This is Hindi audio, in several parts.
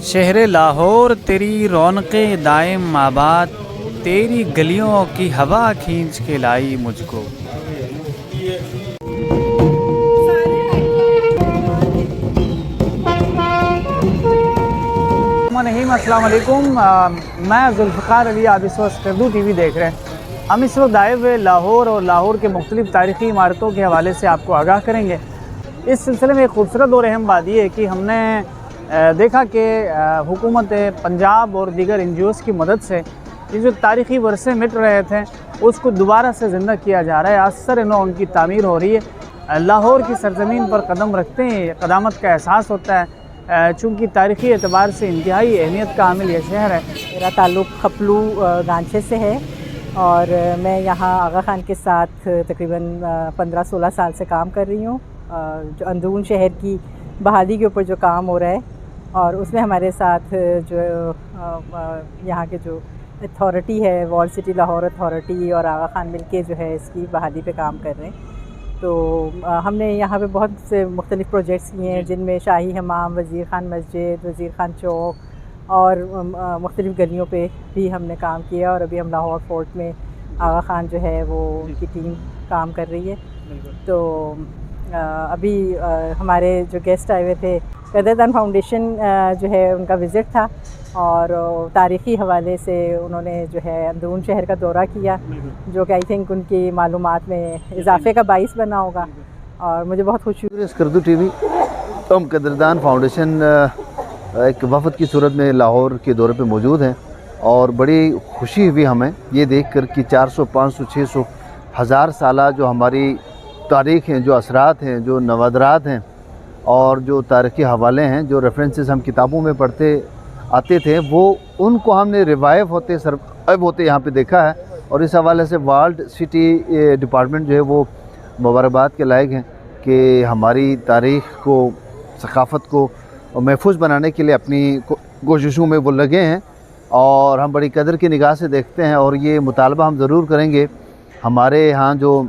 शहर लाहौर तेरी रौनक़ें दायम आबाद, तेरी गलियों की हवा खींच के लाई मुझको। अस्सलाम वालेकुम, मैं जुल्फ़िकार अली। आप इस वक्त स्कर्दू टीवी देख रहे हैं। हम इस वक्त आए हुए लाहौर और लाहौर के मुख्तलिफ़ तारीख़ी इमारतों के हवाले से आपको आगाह करेंगे। इस सिलसिले में एक खूबसूरत और अहम बात यह है कि हमने देखा कि हुकूमत पंजाब और दीगर NGOs की मदद से ये जो तारीख़ी वर्से मिट रहे थे उसको दोबारा से ज़िंदा किया जा रहा है। असर नो उनकी तामीर हो रही है। लाहौर की सरज़मीन पर कदम रखते हैं क़दामत का एहसास होता है, चूँकि तारीख़ी एतबार से इंतहाई अहमियत का हामिल यह शहर है। मेरा ताल्लुक़ खपलू गांचे से है और मैं यहाँ आगा खान के साथ तकरीबन 15-16 साल से काम कर रही हूँ। जो अंदरून शहर की बहाली के ऊपर जो काम हो रहा है और उसमें हमारे साथ जो यहाँ के जो अथॉरिटी है, वॉल सिटी लाहौर अथॉरिटी और आगा खान मिलके जो है इसकी बहाली पे काम कर रहे हैं। तो हमने यहाँ पे बहुत से मुख्तलिफ़ प्रोजेक्ट्स किए हैं, जिनमें शाही हमाम, वज़ीर खान मस्जिद, वज़ीर खान चौक और मुख्तलिफ़ गलियों पे भी हमने काम किया। और अभी हम लाहौर फोर्ट में आगा खान जो है वो उनकी टीम काम कर रही है। तो अभी हमारे जो गेस्ट आए हुए थे, कदरदान फाउंडेशन जो है उनका विज़िट था और तारीख़ी हवाले से उन्होंने जो है अंदरून शहर का दौरा किया, जो कि आई थिंक उनकी मालूमात में इजाफ़े का बाइस बना होगा और मुझे बहुत खुशी हुई। स्कर्दू टीवी हम कदरदान फाउंडेशन एक वफ़द की सूरत में लाहौर के दौरे पे मौजूद हैं और बड़ी खुशी हुई हमें ये देख कर कि 400, 500, 600, 1000 साल जो हमारी तारीख़ हैं, जो असरात हैं, जो नवादरात हैं और जो तारीख़ी हवाले हैं, जो रेफरेंसेस हम किताबों में पढ़ते आते थे, वो उनको हमने रिवाइव होते यहाँ पे देखा है। और इस हवाले से वर्ल्ड सिटी डिपार्टमेंट जो है वो मुबारकबाद के लायक हैं कि हमारी तारीख़ को, सकाफ़त को महफूज बनाने के लिए अपनी कोशिशों में वो लगे हैं और हम बड़ी कदर की निगाह से देखते हैं। और ये मुतालबा हम ज़रूर करेंगे, हमारे यहाँ जो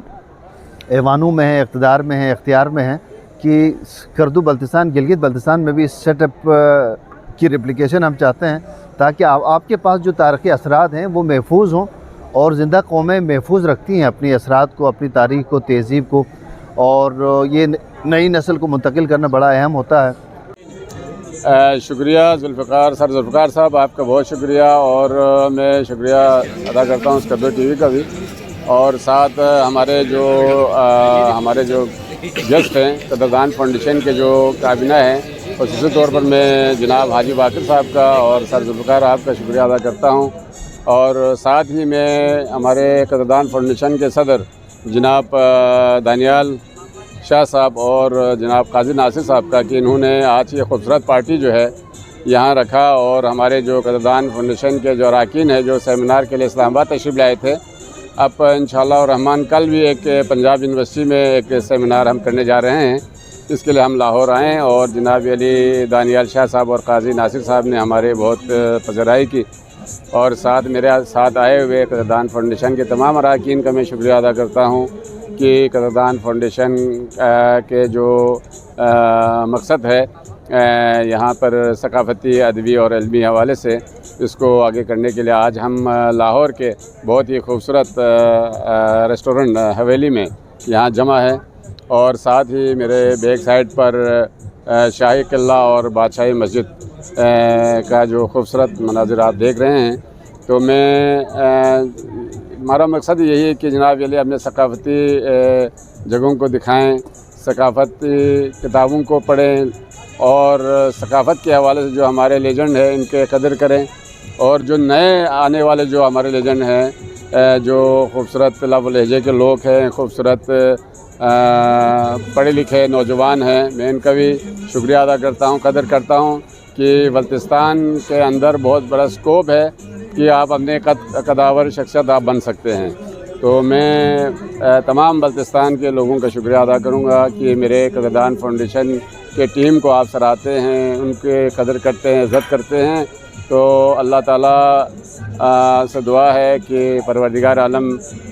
ऐवानों में है, इक़्तिदार में है, इख्तियार में है, कि स्कर्दू बल्तिस्तान, गिलगित बल्तिस्तान में भी इस सेटअप की रेप्लिकेशन हम चाहते हैं, ताकि आपके पास जो तारीख़ी असरात हैं वो महफूज हों। और ज़िंदा कौमें महफूज रखती हैं अपनी असरात को, अपनी तारीख़ को, तहज़ीब को, और ये नई नस्ल को मुंतकिल करना बड़ा अहम होता है। शुक्रिया जुल्फ़िकार साहब, आपका बहुत शुक्रिया। और मैं शुक्रिया अदा करता हूँ स्कर्दू टीवी का भी, और साथ हमारे जो गेस्ट हैं कदरदान फाउंडेशन के जो काबिना हैं, ख़ुसूसी तौर पर मैं जनाब हाजी बाकर साहब का और सर जुल्फ़िकार आपका शुक्रिया अदा करता हूँ। और साथ ही मैं हमारे कदरदान फाउंडेशन के सदर जनाब दानियाल शाह साहब और जनाब काजी नासिर साहब का, कि इन्होंने आज ये खूबसूरत पार्टी जो है यहाँ रखा। और हमारे जो कदरदान फाउंडेशन के जो अरकान हैं, जो सेमिनार के लिए इस्लामाबाद तशरीफ़ लाए थे, अब इंशाअल्लाह रहमान कल भी एक पंजाब यूनिवर्सिटी में एक सेमिनार हम करने जा रहे हैं। इसके लिए हम लाहौर आए और जनाब अली दानियाल शाह साहब और काजी नासिर साहब ने हमारे बहुत पजराई की। और साथ मेरे साथ आए हुए कदरदान फाउंडेशन के तमाम अरकान का मैं शुक्रिया अदा करता हूँ कि कदरदान फाउंडेशन के जो मकसद है यहाँ पर सकाफ़ती, अदबी और इल्मी हवाले से इसको आगे करने के लिए आज हम लाहौर के बहुत ही खूबसूरत रेस्टोरेंट हवेली में यहाँ जमा है। और साथ ही मेरे बैक साइड पर शाही किला और बादशाही मस्जिद का जो खूबसूरत मनाज़िर आप देख रहे हैं। तो हमारा मकसद यही है कि जनाब ये अपने सकाफ़ती जगहों को दिखाएं, सकाफ़ती किताबों को पढ़ें और सकाफ़त के हवाले से जो हमारे लेजेंड हैं इनके कदर करें। और जो नए आने वाले जो हमारे लेजेंड हैं, जो खूबसूरत लफ्ज़ लहजे के लोग हैं, खूबसूरत पढ़े लिखे नौजवान हैं, मैं इनका भी शुक्रिया अदा करता हूँ, कदर करता हूँ कि बल्तिस्तान के अंदर बहुत बड़ा स्कोप है कि आप अपने कदावर शख्सियत आप बन सकते हैं। तो मैं तमाम बल्तिस्तान के लोगों का शुक्रिया अदा करूँगा कि मेरे कदरदान फाउंडेशन के टीम को आप सराहते हैं, उनके कदर करते हैं, इज़्ज़त करते हैं। तो अल्लाह ताला से दुआ है कि परवरदिगार आलम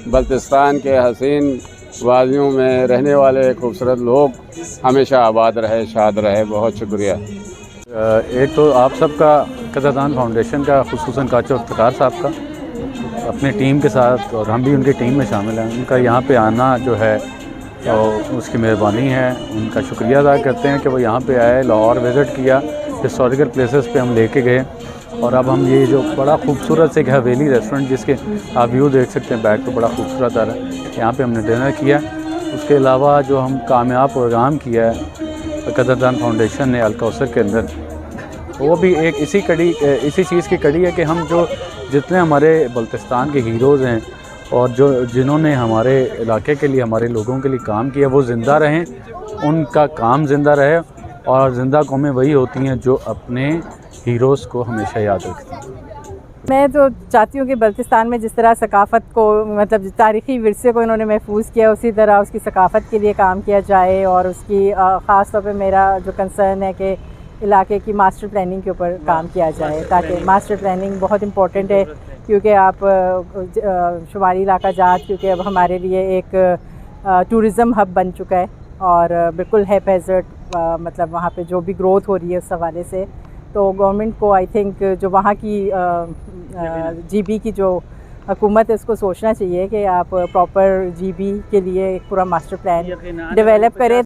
बल्तिस्तान के हसीन वादियों में रहने वाले खूबसूरत लोग हमेशा आबाद रहे, शाद रहे। बहुत शुक्रिया। एक तो आप सबका कदरदान फाउंडेशन का, खुसूसन काचो इफ्तिखार साहब का अपने टीम के साथ, और हम भी उनकी टीम में शामिल हैं, उनका यहाँ पे आना जो है तो उसकी मेहरबानी है। उनका शुक्रिया अदा करते हैं कि वो यहाँ पे आए, लाहौर विज़िट किया, हिस्टोरिकल प्लेसेस पे हम लेके गए, और अब हम ये जो बड़ा खूबसूरत से हवेली रेस्टोरेंट जिसके आप व्यू देख सकते हैं बैक तो बड़ा खूबसूरत आ रहा है, यहाँ पे हमने डिनर किया। उसके अलावा जो हम कामयाब प्रोग्राम किया है कदरदान फाउंडेशन ने अलकौसर के अंदर, वो भी एक इसी चीज़ की कड़ी है कि हम जो जितने हमारे बल्तिस्तान के हीरोज़ हैं और जिन्होंने हमारे इलाके के लिए, हमारे लोगों के लिए काम किया, वो ज़िंदा रहें, उनका काम ज़िंदा रहे, और ज़िंदा कौमें वही होती हैं जो अपने हीरोज़ को हमेशा याद रखती हैं। मैं तो चाहती हूँ कि बल्तिस्तान में जिस तरह सकाफ़त को, मतलब तारीख़ी विरसे को इन्होंने महफूज किया, उसी तरह उसकी सकाफ़त के लिए काम किया जाए। और उसकी ख़ास तौर पे मेरा जो कंसर्न है कि इलाके की मास्टर प्लानिंग के ऊपर काम किया जाए, ताकि मास्टर प्लानिंग बहुत इम्पॉर्टेंट है, क्योंकि आप शुमारी इलाका जात क्योंकि अब हमारे लिए एक टूरिज़म हब बन चुका है, और बिल्कुल है हैज़र्ड, मतलब वहाँ पे जो भी ग्रोथ हो रही है उस हवाले से, तो गवर्नमेंट को आई थिंक जो वहाँ की जीबी की जो हुकूमत है उसको सोचना चाहिए कि आप प्रॉपर जीबी के लिए एक पूरा मास्टर प्लान डेवलप करें।